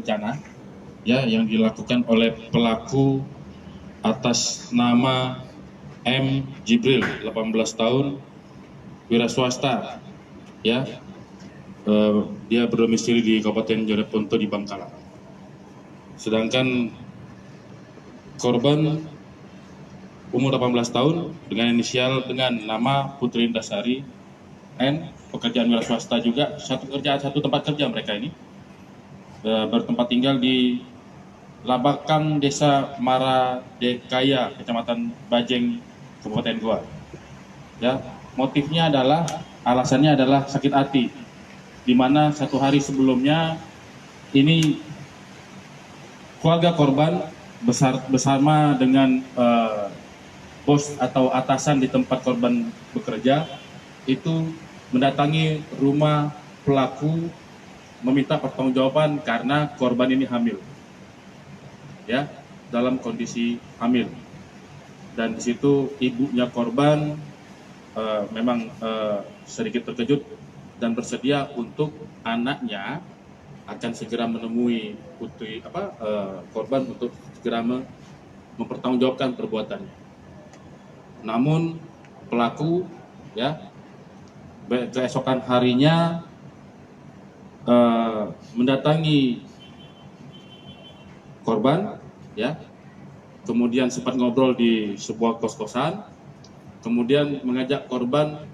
berencana ya yang dilakukan oleh pelaku atas nama M. Jibril, 18 tahun, wira swasta, ya. Dia berdomisili di Kabupaten Jeneponto di Bangkalan. Sedangkan korban umur 18 tahun dengan inisial dengan nama Putri Indasari N, pekerjaan wira swasta juga, satu tempat kerja mereka ini, bertempat tinggal di Labakang, Desa Maradekaya, Kecamatan Bajeng, Kabupaten Goa. Ya, motifnya adalah, alasannya adalah sakit hati, di mana satu hari sebelumnya ini keluarga korban bersama dengan bos atau atasan di tempat korban bekerja itu mendatangi rumah pelaku meminta pertanggungjawaban karena korban ini hamil, ya, dalam kondisi hamil. Dan di situ ibunya korban memang sedikit terkejut dan bersedia untuk anaknya akan segera menemui korban untuk segera mempertanggungjawabkan perbuatannya. Namun pelaku, ya, keesokan harinya mendatangi korban, ya, kemudian sempat ngobrol di sebuah kos-kosan, kemudian mengajak korban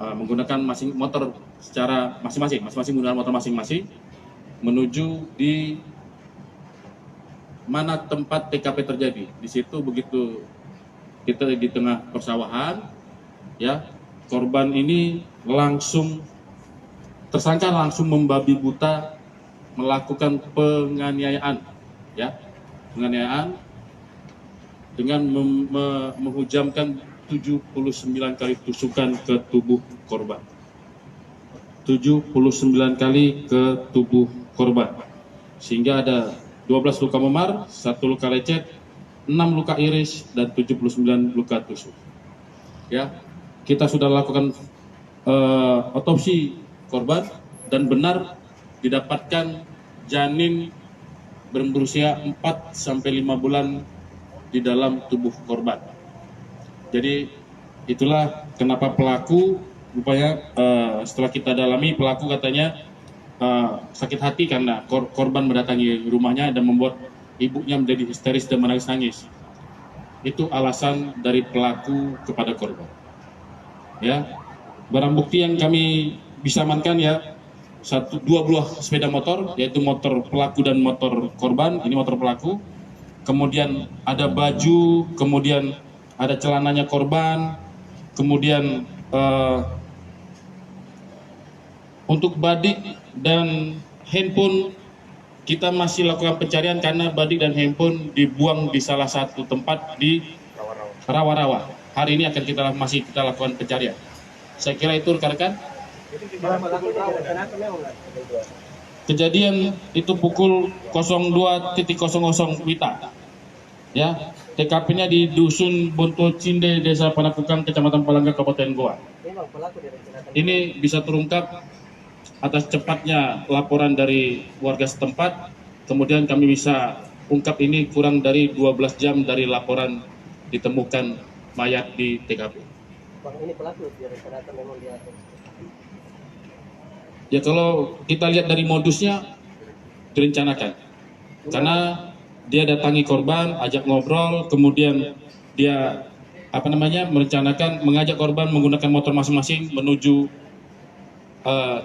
menggunakan motor secara masing-masing menggunakan motor masing-masing menuju di mana tempat TKP terjadi. Di situ begitu kita di tengah persawahan, ya, korban ini tersangka langsung membabi buta melakukan penganiayaan, ya, penganiayaan dengan menghujamkan 79 kali tusukan ke tubuh korban. 79 kali ke tubuh korban. Sehingga ada 12 luka memar, 1 luka lecet, 6 luka iris, dan 79 luka tusuk. Ya, kita sudah lakukan otopsi korban dan benar didapatkan janin berusia 4 sampai 5 bulan di dalam tubuh korban. Jadi itulah kenapa pelaku rupanya setelah kita dalami, pelaku katanya sakit hati karena korban mendatangi rumahnya dan membuat ibunya menjadi histeris dan menangis-nangis. Itu alasan dari pelaku kepada korban. Ya, barang bukti yang kami bisa amankan, ya, dua buah sepeda motor, yaitu motor pelaku dan motor korban. Ini motor pelaku. Kemudian ada baju, kemudian ada celananya korban, kemudian untuk badik dan handphone kita masih lakukan pencarian karena badik dan handphone dibuang di salah satu tempat di rawa-rawa. Hari ini akan masih kita lakukan pencarian. Saya kira itu rekan-rekan. Kejadian itu pukul 02.00 WITA. Ya, TKP-nya di Dusun Bonto Cinde, Desa Panakukang, Kecamatan Palangga, Kabupaten Goa. Ini bisa terungkap atas cepatnya laporan dari warga setempat. Kemudian kami bisa ungkap ini kurang dari 12 jam dari laporan ditemukan mayat di TKP. Bang, ini pelaku direncanakan memang dia. Ya, kalau kita lihat dari modusnya direncanakan. Karena dia datangi korban, ajak ngobrol, kemudian dia merencanakan mengajak korban menggunakan motor masing-masing menuju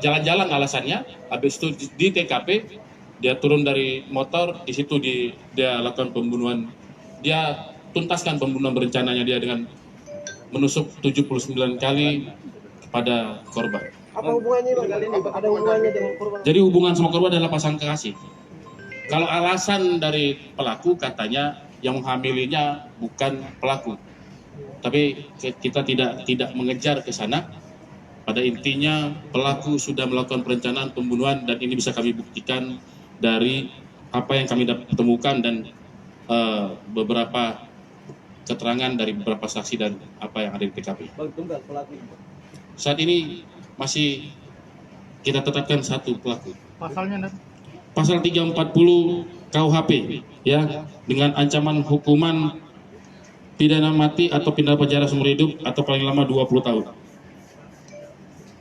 jalan-jalan alasannya. Habis itu di TKP dia turun dari motor, di situ dia lakukan pembunuhan. Dia tuntaskan pembunuhan berencananya dia dengan menusuk 79 kali kepada korban. Apa hubungannya, Bang? Ada hubungannya dengan korban? Jadi hubungan sama korban adalah pasang kekasih. Kalau alasan dari pelaku katanya yang menghamilinya bukan pelaku, tapi kita tidak mengejar ke sana. Pada intinya pelaku sudah melakukan perencanaan pembunuhan dan ini bisa kami buktikan dari apa yang kami temukan dan beberapa keterangan dari beberapa saksi dan apa yang ada di TKP. Bang, tunggal pelaku. Saat ini masih kita tetapkan satu pelaku. Pasalnya, pasal 340 KUHP ya, dengan ancaman hukuman pidana mati atau pidana penjara seumur hidup atau paling lama 20 tahun.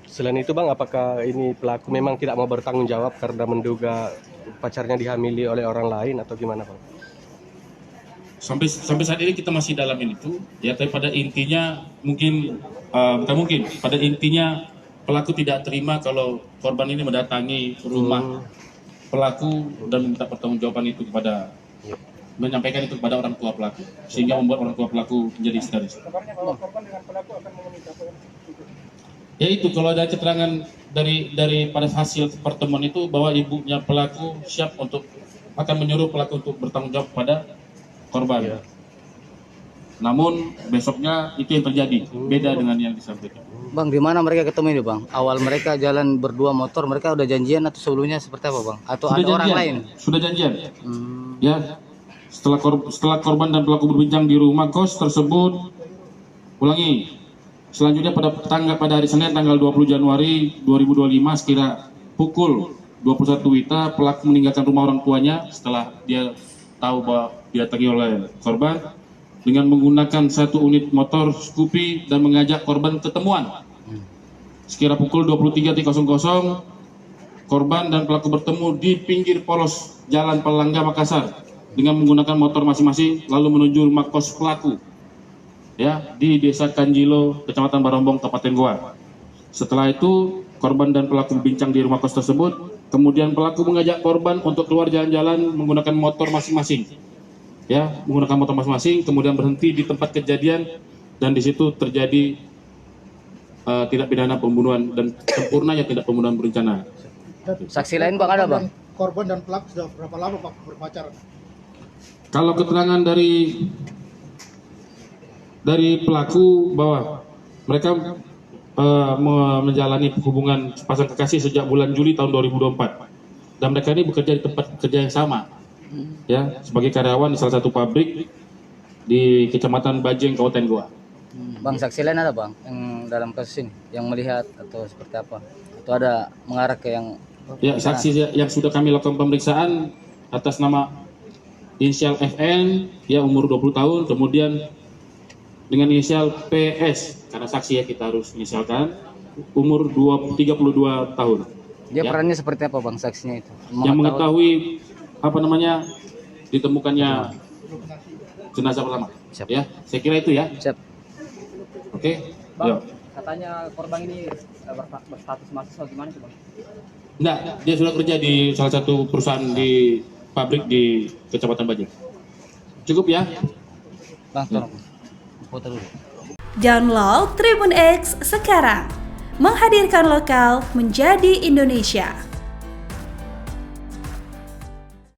Selain itu Bang, apakah ini pelaku memang tidak mau bertanggung jawab karena menduga pacarnya dihamili oleh orang lain atau gimana Bang? Sampai saat ini kita masih dalamin itu ya, tapi pada intinya mungkin bukan mungkin, pada intinya pelaku tidak terima kalau korban ini mendatangi rumah pelaku dan meminta pertanggungjawaban itu kepada, menyampaikan itu kepada orang tua pelaku, sehingga membuat orang tua pelaku menjadi histeris. Kabarnya bahwa korban dengan pelaku akan meminta apa? Ya itu, kalau ada keterangan dari pada hasil pertemuan itu bahwa ibunya pelaku siap untuk akan menyuruh pelaku untuk bertanggung jawab pada korban. Iya. Namun besoknya itu yang terjadi, beda dengan yang disampaikan. Bang, di mana mereka ketemu ini, Bang? Awal mereka jalan berdua motor, mereka udah janjian atau sebelumnya seperti apa, Bang? Atau ada orang lain? Sudah janjian. Ya, setelah korban dan pelaku berbincang di rumah kos tersebut, ulangi. Selanjutnya pada hari Senin tanggal 20 Januari 2025 sekira pukul 21 WITA, pelaku meninggalkan rumah orang tuanya setelah dia tahu bahwa didatangi oleh korban dengan menggunakan satu unit motor Scoopy dan mengajak korban ketemuan. Sekira pukul 23.00, korban dan pelaku bertemu di pinggir polos Jalan Palangga Makassar dengan menggunakan motor masing-masing lalu menuju rumah kos pelaku ya di Desa Kanjilo, Kecamatan Barombong, Kabupaten Goa. Setelah itu korban dan pelaku berbincang di rumah kos tersebut. Kemudian pelaku mengajak korban untuk keluar jalan-jalan menggunakan motor masing-masing. Ya, menggunakan motor masing-masing, kemudian berhenti di tempat kejadian dan di situ terjadi tindak pidana pembunuhan dan sempurna ya tidak pembunuhan berencana. Saksi lain, Bang, ada, Bang? Korban dan pelaku sudah berapa lama Pak berpacaran? Kalau keterangan dari pelaku bahwa mereka menjalani hubungan pasang kekasih sejak bulan Juli tahun 2024 dan mereka ini bekerja di tempat kerja yang sama ya, sebagai karyawan di salah satu pabrik di Kecamatan Bajeng, Kabupaten Goa. Bang, saksi lain ada, Bang, yang dalam kasus ini yang melihat atau seperti apa? Atau ada mengarah ke yang Ya, saksi yang sudah kami lakukan pemeriksaan atas nama inisial FN ya, umur 20 tahun, kemudian dengan inisial PS, karena saksi ya kita harus inisialkan, umur 32 tahun. dia Ya. perannya seperti apa, Bang, saksinya itu? Yang mengetahui ditemukannya jenazah pertama. Siap. Ya, saya kira itu ya. Siap. Oke. Bang, Yuk. katanya korban ini berstatus mahasiswa, gimana sih Bang? Enggak, dia sudah kerja di salah satu perusahaan di pabrik di Kecamatan Bajeng. Cukup ya. Bang, tolong foto dulu. Download Tribun X sekarang, menghadirkan lokal menjadi Indonesia.